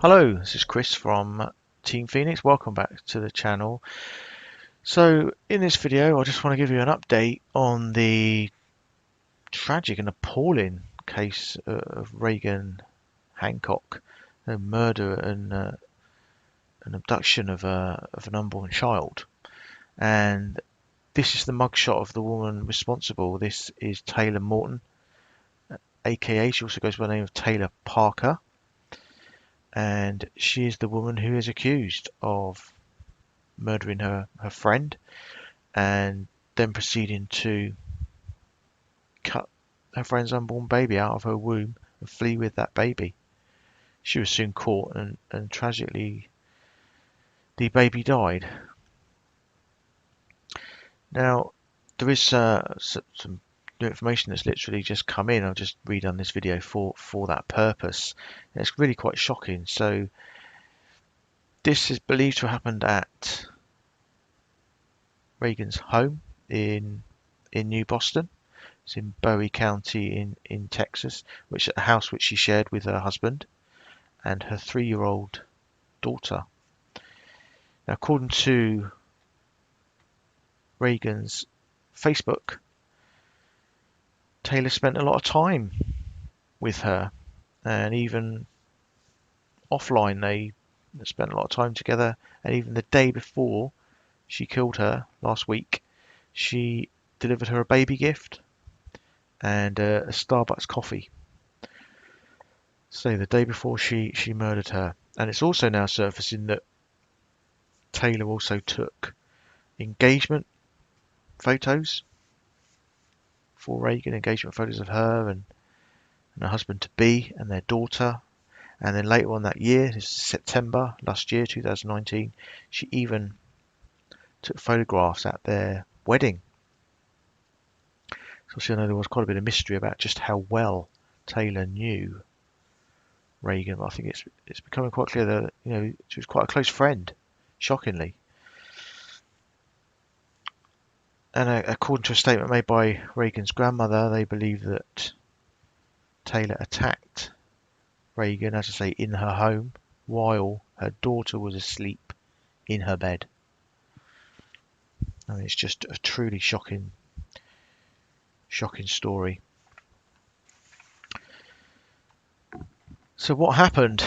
Hello, this is Chris from Team Phoenix. Welcome back to the channel. So in this video, I just want to give you an update on the tragic and appalling case of Reagan Hancock, the murder and an abduction of an unborn child. And this is the mugshot of the woman responsible. This is Taylor Morton, aka she also goes by the name of Taylor Parker. And she is the woman who is accused of murdering her friend and then proceeding to cut her friend's unborn baby out of her womb and flee with that baby. She was soon caught and tragically the baby died. Now, there is some new information that's literally just come in. I've just redone this video for that purpose. And it's really quite shocking. So this is believed to have happened at Reagan's home in New Boston. It's in Bowie County in Texas, which is a house which she shared with her husband and her 3-year-old daughter. Now, according to Reagan's Facebook, Taylor spent a lot of time with her, and even offline they spent a lot of time together. And even the day before she killed her last week, she delivered her a baby gift and a Starbucks coffee. So the day before she murdered her. And it's also now surfacing that Taylor also took engagement photos for Reagan, engagement photos of her and her husband-to-be and their daughter. And then later on that year, this is September last year, 2019, she even took photographs at their wedding. So obviously I know there was quite a bit of mystery about just how well Taylor knew Reagan, but I think it's becoming quite clear that she was quite a close friend, shockingly. And according to a statement made by Reagan's grandmother, they believe that Taylor attacked Reagan, as I say, in her home while her daughter was asleep in her bed. And it's just a truly shocking story. So what happened?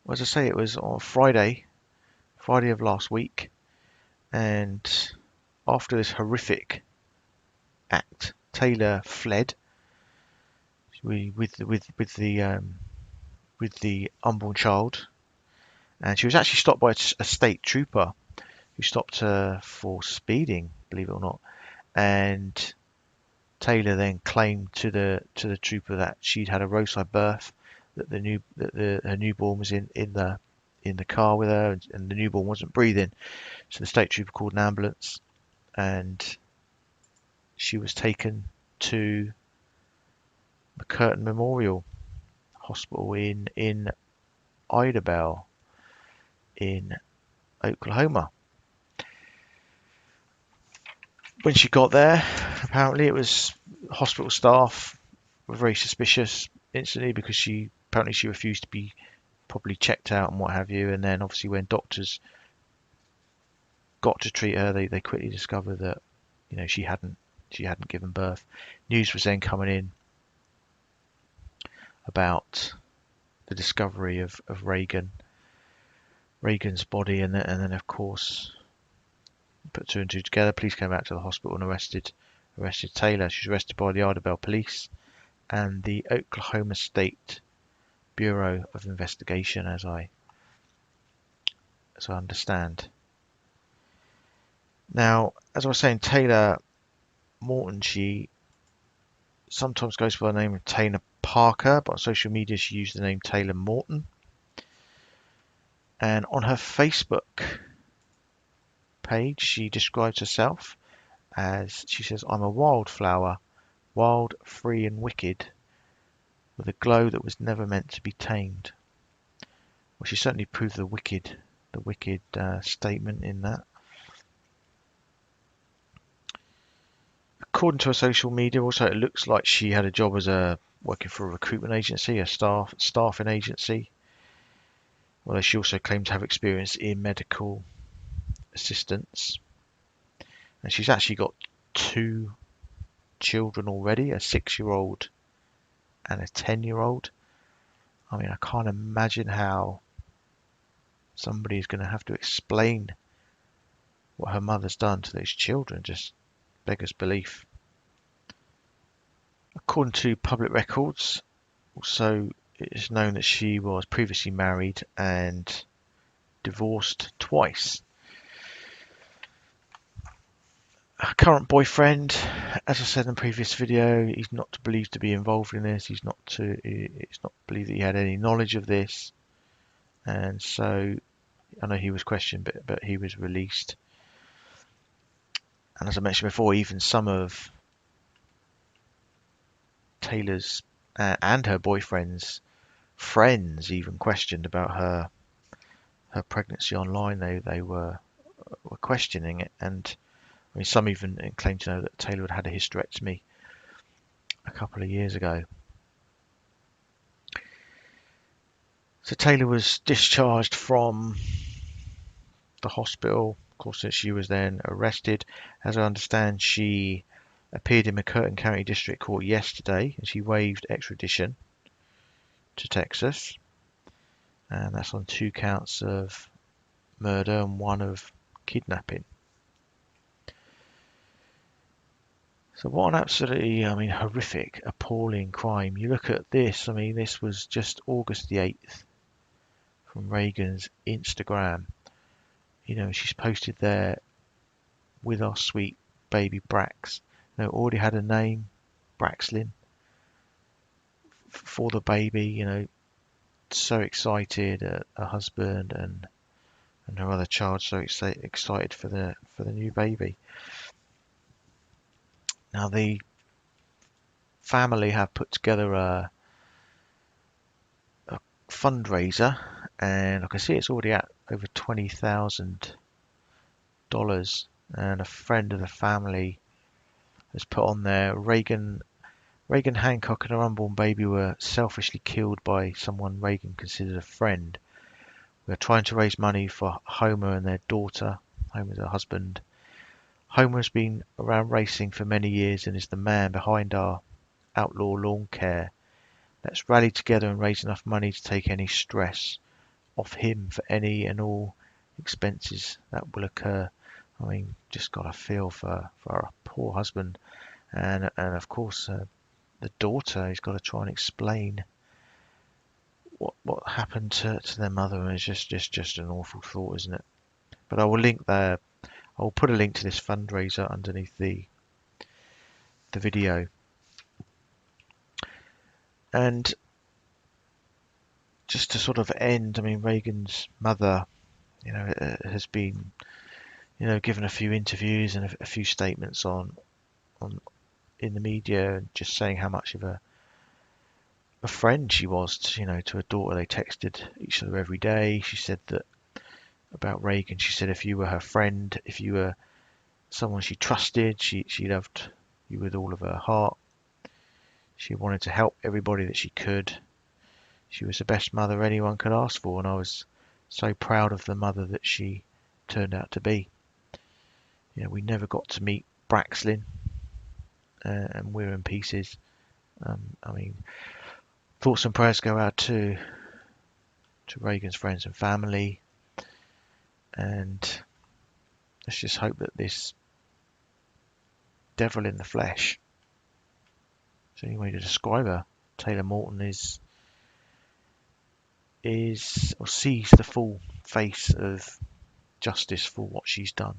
Well, as I say, it was on Friday of last week, and after this horrific act, Taylor fled with the unborn child, and she was actually stopped by a state trooper who stopped her for speeding, believe it or not. And Taylor then claimed to the trooper that she'd had a roadside birth, that her newborn was in the car with her, and the newborn wasn't breathing. So the state trooper called an ambulance, and she was taken to McCurtain Memorial Hospital in Idabel in Oklahoma. When she got there, apparently it was hospital staff were very suspicious instantly because she refused to be properly checked out and what have you. And then obviously when doctors got to treat her, they quickly discovered that she hadn't given birth. News was then coming in about the discovery of Reagan's body, and then of course put two and two together. Police came out to the hospital and arrested Taylor. She was arrested by the Idabel Police and the Oklahoma State Bureau of Investigation, as I understand. Now, as I was saying, Taylor Morton, she sometimes goes by the name of Taylor Parker, but on social media she used the name Taylor Morton. And on her Facebook page, she describes herself as, she says, "I'm a wildflower, wild, free and wicked, with a glow that was never meant to be tamed." Well, she certainly proved the wicked statement in that. According to her social media, also it looks like she had a job as working for a recruitment agency, a staffing agency. although she also claimed to have experience in medical assistance. And she's actually got 2 children already, a 6-year-old and a 10-year-old. I mean, I can't imagine how somebody is going to have to explain what her mother's done to those children. Just beggars belief. According to public records, also it is known that she was previously married and divorced twice. Her current boyfriend, as I said in the previous video, he's not believed to be involved in this. It's not believed that he had any knowledge of this, and so I know he was questioned, but he was released. And as I mentioned before, even some of Taylor's and her boyfriend's friends even questioned about her pregnancy online. They were questioning it, and I mean, some even claimed to know that Taylor had had a hysterectomy a couple of years ago. So Taylor was discharged from the hospital. Of course, she was then arrested. As I understand, she appeared in McCurtain County District Court yesterday, and she waived extradition to Texas. And that's on 2 counts of murder and 1 of kidnapping. So what an absolutely, I mean, horrific, appalling crime. You look at this, I mean, this was just August the 8th from Reagan's Instagram. You know, she's posted there, with our sweet baby Brax. You know, already had a name, Braxlin, for the baby. You know, so excited, her husband and her other child so excited for the new baby. Now the family have put together a fundraiser, and I can see it's already at over $20,000. And a friend of the family has put on there, Reagan Hancock and her unborn baby were selfishly killed by someone Reagan considered a friend. We are trying to raise money for Homer and their daughter. Homer's her husband. Homer has been around racing for many years and is the man behind our outlaw lawn care. Let's rally together and raise enough money to take any stress off him for any and all expenses that will occur. I mean, just got to feel for our poor husband, and of course the daughter has got to try and explain what happened to their mother. And it's just an awful thought, isn't it? But I will link there. I will put a link to this fundraiser underneath the video. And just to sort of end, I mean, Reagan's mother, you know, has been, you know, given a few interviews and a few statements on in the media, and just saying how much of a friend she was to, you know, to her daughter. They texted each other every day. She said that about Reagan. She said if you were her friend, if you were someone she trusted, she loved you with all of her heart. She wanted to help everybody that she could. She was the best mother anyone could ask for, and I was so proud of the mother that she turned out to be. You know, we never got to meet Braxlin, and we're in pieces. I mean, thoughts and prayers go out to Reagan's friends and family, and let's just hope that this devil in the flesh, is the only way to describe her, Taylor Morton, is or sees the full face of justice for what she's done.